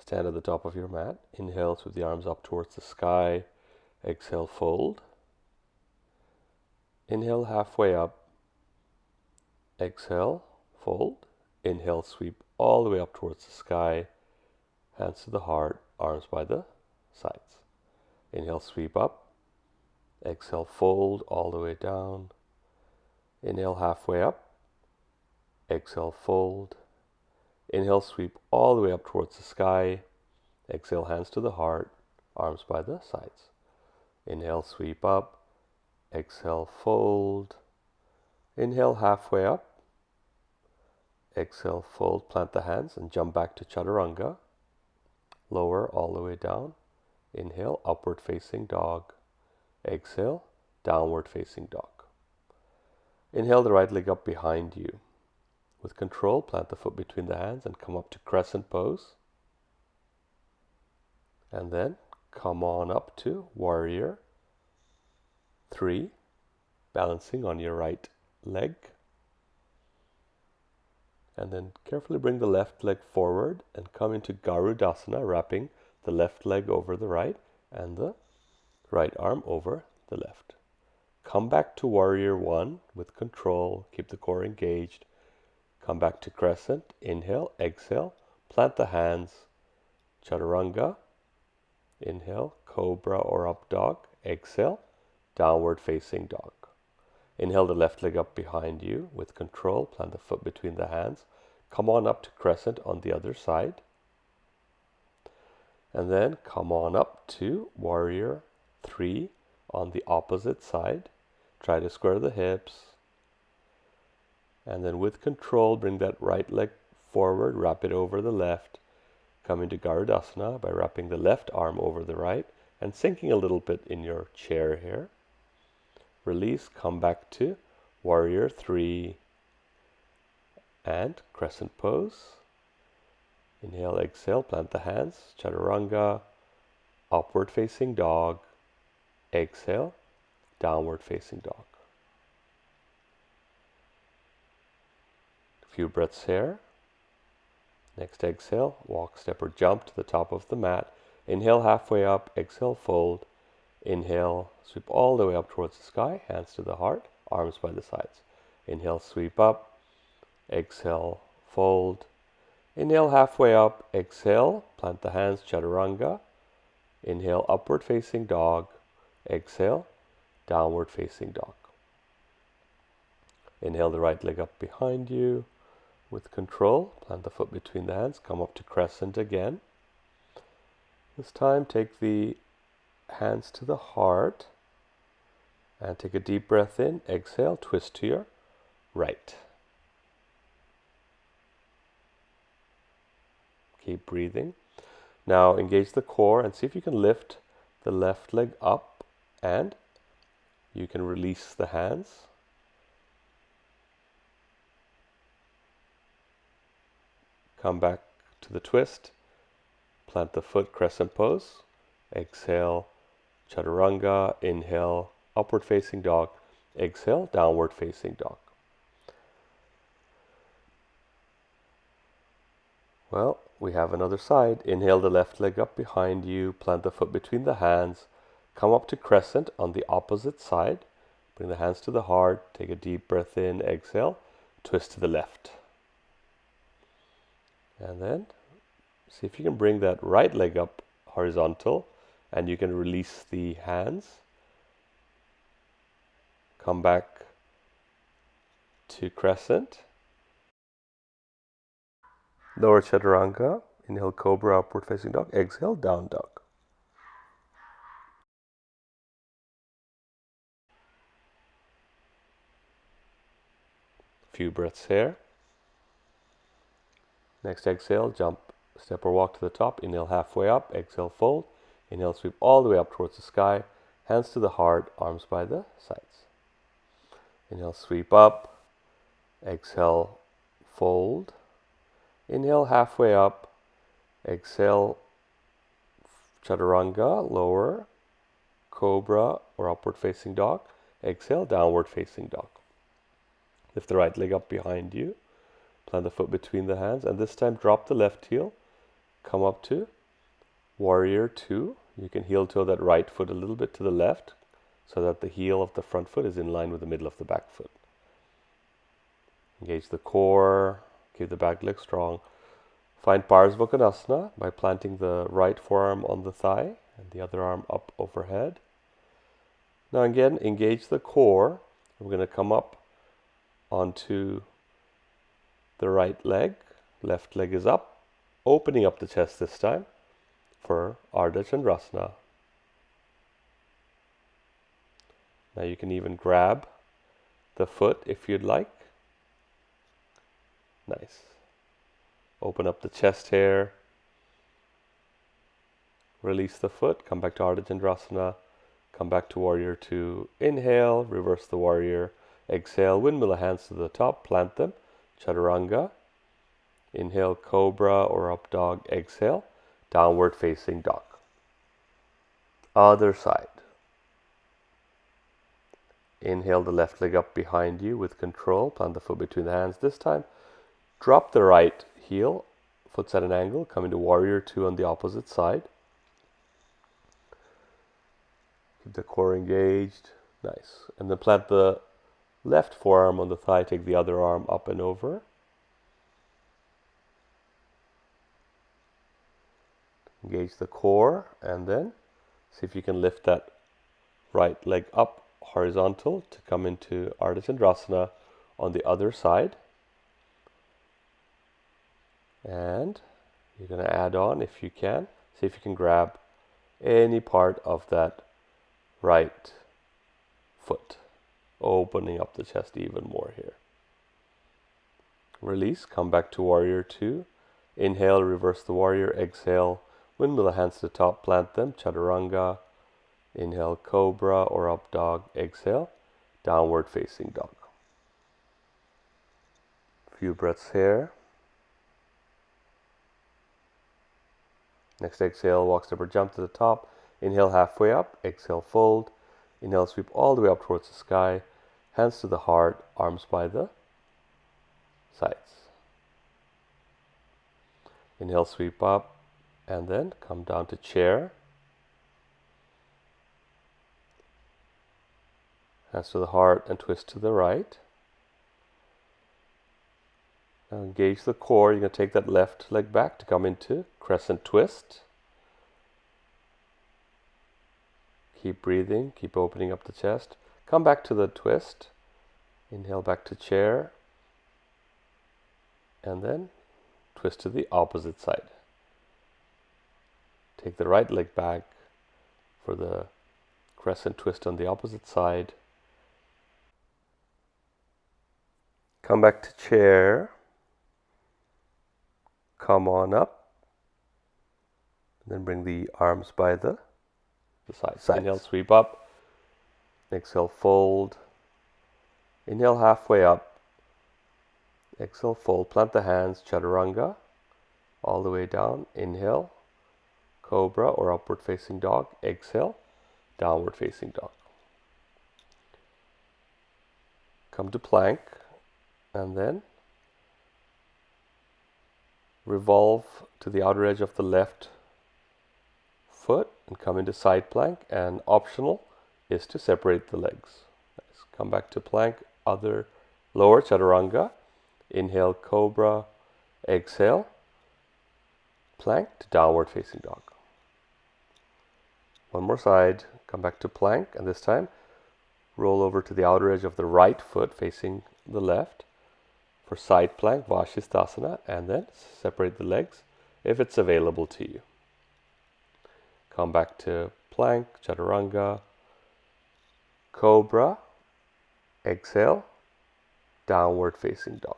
Stand at the top of your mat. Inhale, sweep the arms up towards the sky. Exhale, fold. Inhale, halfway up. Exhale, fold. Inhale, sweep all the way up towards the sky. Hands to the heart, arms by the sides. Inhale, sweep up. Exhale, fold all the way down. Inhale, halfway up. Exhale, fold. Inhale, sweep all the way up towards the sky. Exhale, hands to the heart, arms by the sides. Inhale, sweep up. Exhale, fold. Inhale, halfway up. Exhale, fold, plant the hands and jump back to Chaturanga. Lower all the way down. Inhale, upward facing dog. Exhale, downward facing dog. Inhale the right leg up behind you. With control, plant the foot between the hands and come up to crescent pose. And then come on up to warrior 3, balancing on your right leg. And then carefully bring the left leg forward and come into Garudasana, wrapping the left leg over the right and the right arm over the left. Come back to warrior 1 with control, keep the core engaged. Come back to crescent, inhale, exhale, plant the hands, Chaturanga, inhale, cobra or up dog, exhale, downward facing dog. Inhale the left leg up behind you with control, plant the foot between the hands, come on up to crescent on the other side. And then come on up to warrior 3 on the opposite side. Try to square the hips. And then with control, bring that right leg forward, wrap it over the left. Come into Garudasana by wrapping the left arm over the right and sinking a little bit in your chair here. Release, come back to warrior 3 and crescent pose. Inhale, exhale, plant the hands, Chaturanga, upward facing dog. Exhale, downward facing dog. A few breaths here. Next exhale, walk, step or jump to the top of the mat. Inhale, halfway up, exhale, fold. Inhale, sweep all the way up towards the sky, hands to the heart, arms by the sides. Inhale, sweep up. Exhale, fold. Inhale, halfway up, exhale, plant the hands, Chaturanga. Inhale, upward facing dog. Exhale, downward facing dog. Inhale the right leg up behind you. With control, plant the foot between the hands, come up to crescent again. This time, take the hands to the heart and take a deep breath in. Exhale, twist to your right. Keep breathing. Now engage the core and see if you can lift the left leg up and you can release the hands. Come back to the twist. Plant the foot, crescent pose. Exhale, Chaturanga. Inhale, upward facing dog. Exhale, downward facing dog. Well, we have another side. Inhale the left leg up behind you. Plant the foot between the hands. Come up to crescent on the opposite side. Bring the hands to the heart. Take a deep breath in. Exhale. Twist to the left. And then see if you can bring that right leg up horizontal and you can release the hands. Come back to crescent. Lower Chaturanga. Inhale, cobra, upward facing dog. Exhale, down dog. Few breaths here. Next exhale, jump, step or walk to the top. Inhale, halfway up. Exhale, fold. Inhale, sweep all the way up towards the sky. Hands to the heart, arms by the sides. Inhale, sweep up. Exhale, fold. Inhale, halfway up. Exhale, Chaturanga, lower, cobra or upward facing dog. Exhale, downward facing dog. Lift the right leg up behind you. Plant the foot between the hands and this time drop the left heel. Come up to Warrior 2. You can heel toe that right foot a little bit to the left so that the heel of the front foot is in line with the middle of the back foot. Engage the core, keep the back leg strong. Find Bakasana by planting the right forearm on the thigh and the other arm up overhead. Now again, engage the core. We're going to come up onto the right leg. Left leg is up, opening up the chest this time for Ardha Chandrasana. Now you can even grab the foot if you'd like. Nice. Open up the chest hair. Release the foot. Come back to Ardha Chandrasana. Come back to Warrior 2. Inhale. Reverse the warrior. Exhale. Windmill the hands to the top. Plant them. Chaturanga. Inhale. Cobra or up dog. Exhale. Downward facing dog. Other side. Inhale the left leg up behind you with control. Plant the foot between the hands this time. Drop the right heel. Foot's at an angle. Come into Warrior 2 on the opposite side. Keep the core engaged. Nice. And then plant the left forearm on the thigh. Take the other arm up and over. Engage the core and then see if you can lift that right leg up horizontal to come into Ardha Chandrasana on the other side. And you're going to add on, if you can, see if you can grab any part of that right foot, opening up the chest even more here. Release, come back to Warrior 2. Inhale, reverse the warrior. Exhale, windmill the hands to the top, plant them, Chaturanga. Inhale, Cobra or up dog. Exhale, downward facing dog. Few breaths here. Next exhale, walk, step or jump to the top. Inhale, halfway up. Exhale, fold. Inhale, sweep all the way up towards the sky. Hands to the heart, arms by the sides. Inhale, sweep up, and then come down to chair. Hands to the heart and twist to the right. Now engage the core. You're going to take that left leg back to come into crescent twist. Keep breathing. Keep opening up the chest. Come back to the twist. Inhale back to chair. And then twist to the opposite side. Take the right leg back for the crescent twist on the opposite side. Come back to chair. Come on up. And then bring the arms by the sides. Inhale, sweep up. Exhale, fold. Inhale, halfway up. Exhale, fold. Plant the hands, Chaturanga. All the way down. Inhale, Cobra or upward facing dog. Exhale, downward facing dog. Come to plank. And then revolve to the outer edge of the left foot and come into side plank, and optional is to separate the legs. Nice. Come back to plank, other lower Chaturanga. Inhale, Cobra. Exhale, plank to downward facing dog. One more side, come back to plank, and this time roll over to the outer edge of the right foot facing the left for side plank, Vasisthasana, and then separate the legs if it's available to you. Come back to plank, Chaturanga, Cobra, exhale, downward facing dog.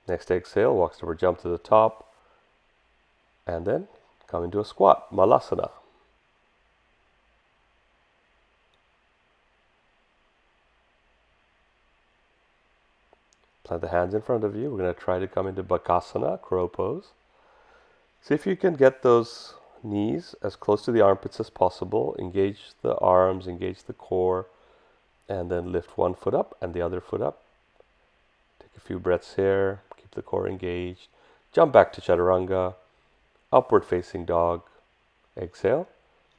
Next exhale, walk step or jump to the top, and then come into a squat, Malasana. Plant the hands in front of you. We're going to try to come into Bakasana, crow pose. See if you can get those knees as close to the armpits as possible. Engage the arms, engage the core, and then lift one foot up and the other foot up. Take a few breaths here. Keep the core engaged. Jump back to Chaturanga. Upward facing dog. Exhale.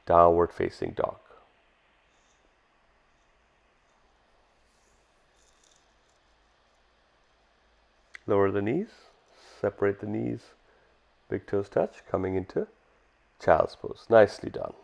Downward facing dog. Lower the knees. Separate the knees. Big toes touch. Coming into child's pose. Nicely done.